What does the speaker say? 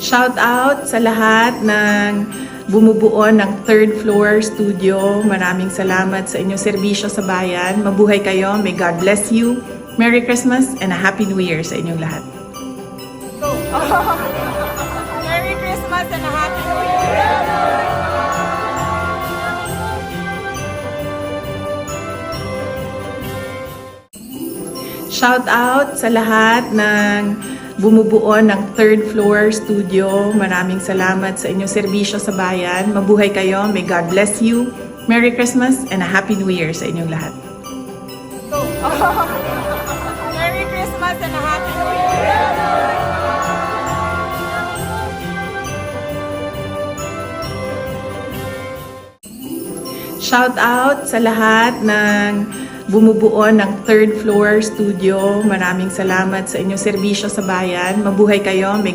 Shout out sa lahat ng bumubuo ng third floor studio. Maraming salamat sa inyong serbisyo sa bayan. Mabuhay kayo. May God bless you. Merry Christmas and a Happy New Year sa inyong lahat. Merry Christmas and a Happy New Year! Shout out sa lahat ng bumubuo ng third floor studio. Maraming salamat sa inyong serbisyo sa bayan. Mabuhay kayo. May God bless you. Merry Christmas and a Happy New Year sa inyong lahat. Merry Christmas and a Happy New Year! Shout out sa lahat ng bumubuo ng third floor studio. Maraming salamat sa inyong serbisyo sa bayan. Mabuhay kayo. May